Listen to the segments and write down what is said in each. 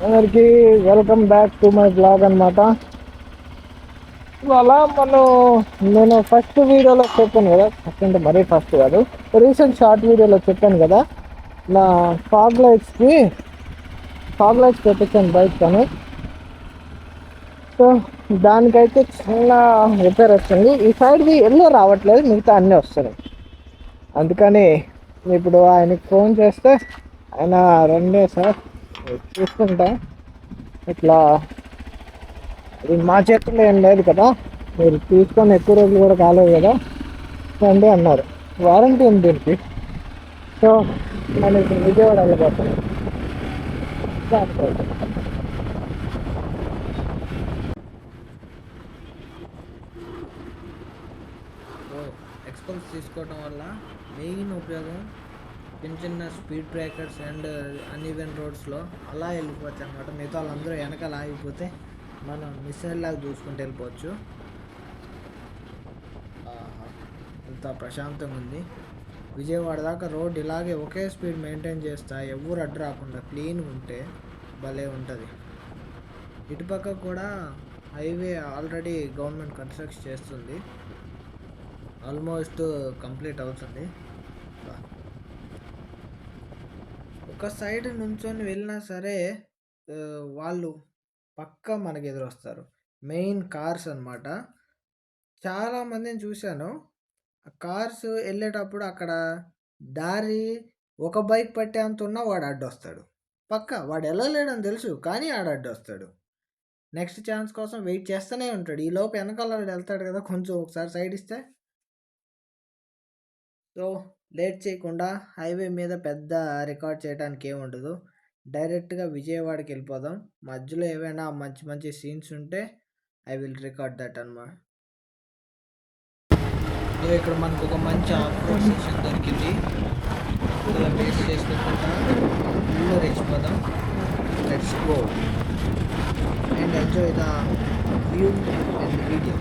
అందరికి welcome back to my blog అనమాట. అలా నేను ఫస్ట్ వీడియోలో చెప్పాను కదా, ఫస్ట్ అంటే మరీ ఫస్ట్ కాదు, రీసెంట్ షార్ట్ వీడియోలో చెప్పాను కదా, నా ఫాగ్ లైట్స్ పెట్టించాను బైక్ అని. సో దానికైతే చిన్న రిపేర్ వచ్చింది. ఈ సైడ్ది ఎల్లో రావట్లేదు, మిగతా అన్నీ వస్తున్నాయి. అందుకని ఇప్పుడు ఆయనకి ఫోన్ చేస్తే ఆయన రెండే సార్ చూసుకుంటా, ఇట్లా ఇది మా చేతుల్లో ఏం లేదు కదా, మీరు తీసుకొని ఎక్కువ రోజులు కూడా కాలేదు కదా అండి అన్నారు. వారంటీ ఉంది దీనికి. సో నేను ఇప్పుడు విజయవాడ వెళ్ళిపోతాను. ఎక్స్పల్స్ తీసుకోవడం వల్ల మెయిన్ ఉపయోగం చిన్న చిన్న స్పీడ్ బ్రేకర్స్ అండ్ అన్ఈవెన్ రోడ్స్లో అలా వెళ్ళిపోవచ్చు అనమాట. మిగతా వాళ్ళందరూ వెనకాల ఆగిపోతే మనం మిస్సైల్ లాగా చూసుకుంటూ వెళ్ళిపోవచ్చు. అంత ప్రశాంతంగా ఉంది. విజయవాడ దాకా రోడ్ ఇలాగే ఒకే స్పీడ్ మెయింటైన్ చేస్తా, ఎవరు అడ్డు రాకుండా క్లీన్గా ఉంటే భలే ఉంటుంది. ఇటుపక్క కూడా హైవే ఆల్రెడీ గవర్నమెంట్ కన్స్ట్రక్ట్ చేస్తుంది, ఆల్మోస్ట్ కంప్లీట్ అవుతుంది. ఒక సైడ్ నుంచొని వెళ్ళినా సరే వాళ్ళు పక్కా మనకి ఎదురొస్తారు. మెయిన్ కార్స్ అనమాట. చాలామందిని చూశాను, కార్స్ వెళ్ళేటప్పుడు అక్కడ దారి ఒక బైక్ పట్టేంత ఉన్నా వాడు అడ్డొస్తాడు. పక్కా వాడు వెళ్ళలేడని తెలుసు, కానీ ఆడు అడ్డొస్తాడు. నెక్స్ట్ ఛాన్స్ కోసం వెయిట్ చేస్తూనే ఉంటాడు. ఈ లోపు వెనకాల వెళ్తాడు కదా, కొంచెం ఒకసారి సైడ్ ఇస్తే. సో లేట్ చేయకుండా హైవే మీద పెద్ద రికార్డ్ చేయడానికి ఏముండదు, డైరెక్ట్గా విజయవాడకి వెళ్ళిపోదాం. మధ్యలో ఏవైనా మంచి మంచి సీన్స్ ఉంటే ఐ విల్ రికార్డ్ దట్ అన్నమాట. ఇక్కడ మనకు ఒక మంచి ఆఫ్ రోడ్ సెషన్ దొరికింది. ఇలా టేస్ట్ చేసుకోకుండా ఊళ్ళో రెచ్చిపోదాం. Let's go and enjoy the view and video.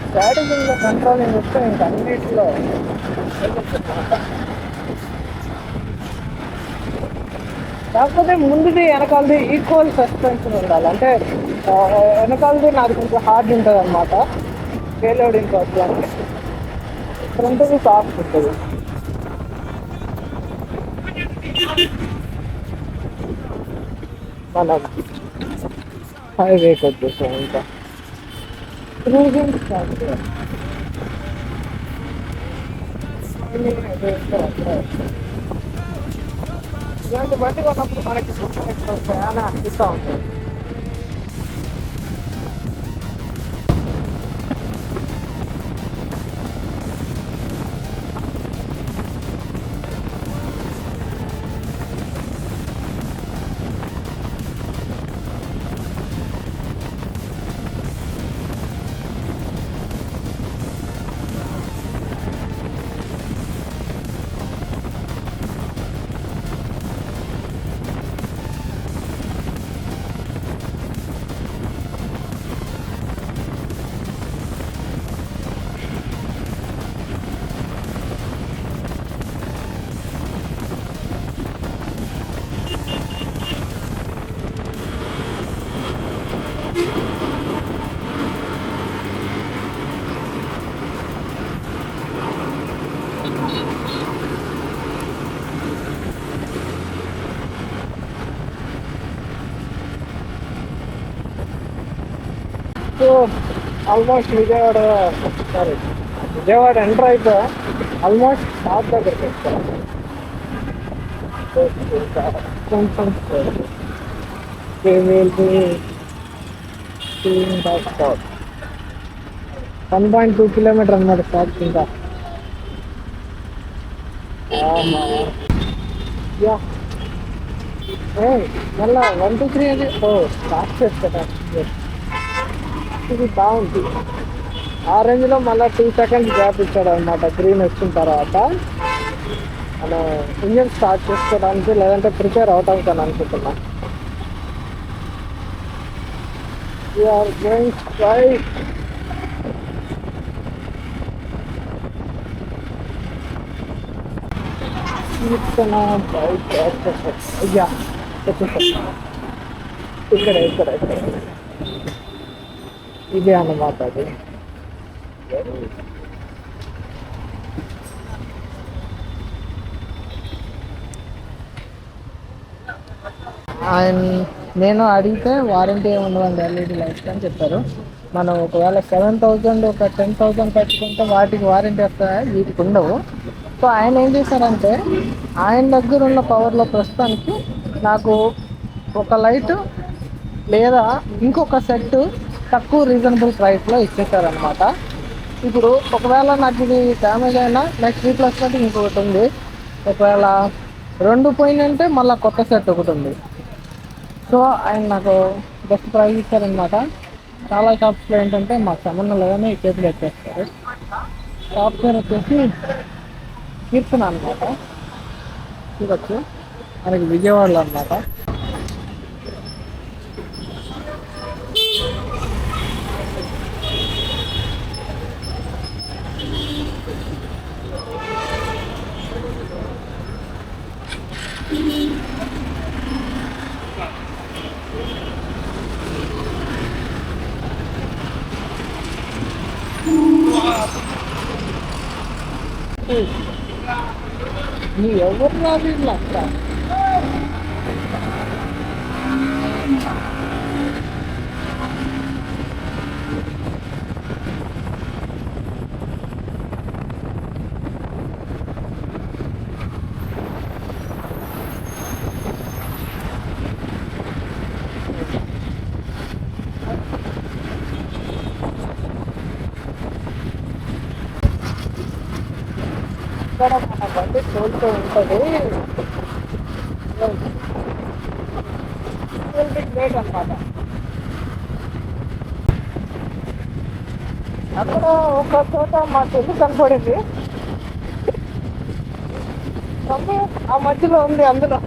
స్ట్రాటజింగ్లో కంట్రోలింగ్ వస్తే ఇంక అన్నింటిలో కాకపోతే ముందుది వెనకాలది ఈక్వల్ సస్పెన్షన్ ఉండాలి. అంటే వెనకాలది నాకు కొంచెం హార్డ్ ఉంటుంది అనమాట, పేలోడింగ్ కోసం. ఫ్రంట్ది సాఫ్ట్ ఉంటుంది. మనం హైవేకి వచ్చేసాం. ఇంకా క్రూజింగ్ స్టార్ట్ చేయాలి. ఇలాంటి బండి కొన్నప్పుడు మనకి చాలా అనిపిస్తూ ఉంటుంది. సో ఆల్మోస్ట్ విజయవాడ ఎంటర్ అయిపోయా. ఆల్మోస్ట్ షాప్ దగ్గరికి వచ్చాను. కొంచెం we will be seeing that spot. 1.2 kilometre అన్నమాట స్టాప్ ఇంకా. యా మళ్ళా 1 2 3 అని స్టార్ట్ చేస్తా. ఇది బాగుంది. ఆ రేంజ్లో మళ్ళీ 2 seconds గ్యాప్ ఇచ్చాడు అనమాట గ్రీన్ వచ్చిన తర్వాత. మనం ఇంజన్ స్టార్ట్ చేసుకోవడానికి లేదంటే ప్రిపేర్ అవుతాం అనుకుంటున్నా. We're going straight. అయ్యా ఇక్కడ ఇదే అన్నమాట అది. ఆయన నేను అడిగితే వారంటీ ఏమి ఉండవండి ఎల్ఈడి లైట్స్ అని చెప్పారు. మనం ఒకవేళ 7,000 ఒక 10,000 పెట్టుకుంటే వాటికి వారంటీ వస్తాయా, వీటికి ఉండవు. సో ఆయన ఏం చేశారంటే ఆయన దగ్గర ఉన్న పవర్లో ప్రస్తుతానికి నాకు ఒక లైట్ లేదా ఇంకొక సెట్ తక్కువ రీజనబుల్ ప్రైస్లో ఇచ్చేసారనమాట. ఇప్పుడు ఒకవేళ నాకు ఇది డ్యామేజ్ అయినా నెక్స్ట్ రీప్లేస్మెంట్ ఇంకొకటి ఉంది. ఒకవేళ 2 పోయిందంటే మళ్ళీ కొత్త సెట్ ఒకటి ఉంది. సో ఆయన నాకు బెస్ట్ ప్రైస్ ఇచ్చారనమాట. చాలా షాప్స్లో ఏంటంటే మాకు సంబంధం లేదని చేతులు ఎత్తేస్తారు. షాప్ పేరు వచ్చేసి కీర్తన అనమాట. చూడొచ్చు మనకి విజయవాడలో అనమాట. నీ ఎవరు రాదు అక్క. ఇక్కడ మన బండి తోలుతూ ఉంటుంది. గ్రేట్ అనమాట. అక్కడ ఒక చోట మా చెల్లి కనపడింది. ఆ మధ్యలో ఉంది అందులో.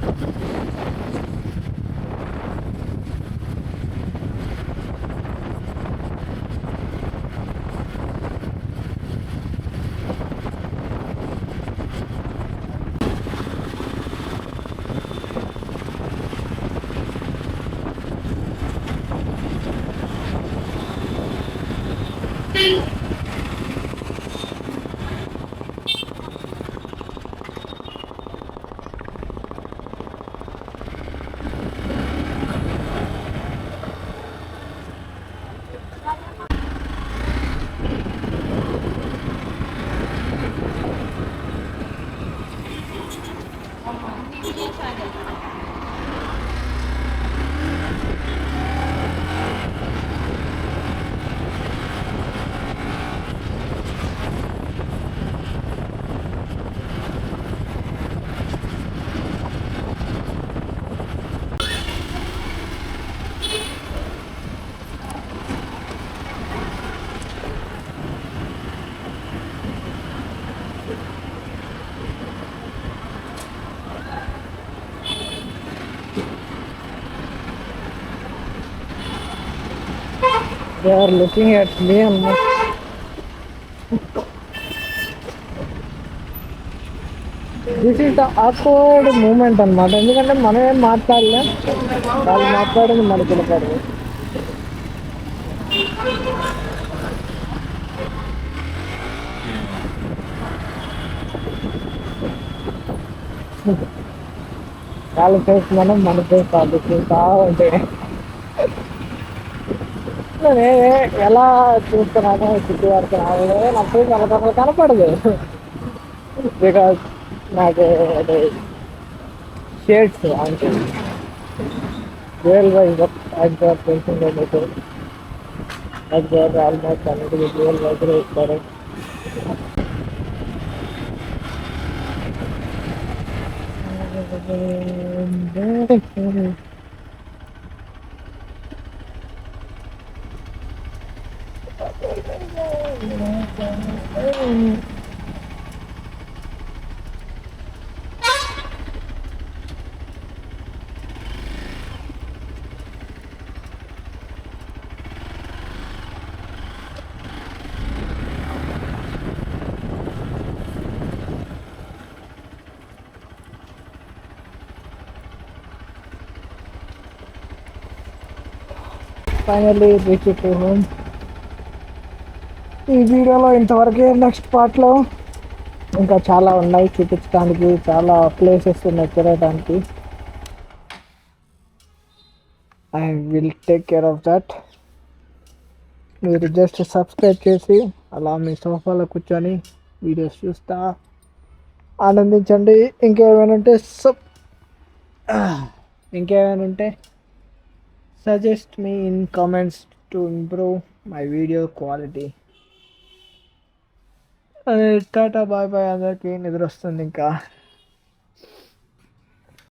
They are looking at me almost. This is the awkward moment అనమాట. ఎందుకంటే మనం ఏం మాట్లాడలేం, వాళ్ళు మాట్లాడేది మనకి వినపడదు. వాళ్ళ ఫేస్ మనం, మన ఫేస్ ఆలోచించా ఉంటే ఎలా చూస్తున్నానో చుట్టూ పడుతున్నాను నా ఫేస్ అలా కనపడదు. బికాజ్ నాకు షేడ్స్ అంటే డ్యూయల్ వైజర్ యాక్చువల్ తెలిసిందే మీకు. యాక్చువల్ ఆల్మోస్ట్ అన్నిటికీ డ్యూయల్ వైజర్ ఇస్తారు. Finally reach to home. ఈ వీడియోలో ఇంతవరకే. నెక్స్ట్ పార్ట్లో ఇంకా చాలా ఉన్నాయి చూపించడానికి, చాలా ప్లేసెస్ ఉన్నాయి తిరగడానికి. I will take care of that. మీరు జస్ట్ సబ్స్క్రైబ్ చేసి అలా మీ సోఫాలో కూర్చొని వీడియోస్ చూస్తా ఆనందించండి. ఇంకేమైనా ఉంటే suggest me in comments to improve my video quality. Tata bye bye. అందరికీ నిద్ర వస్తుంది ఇంకా.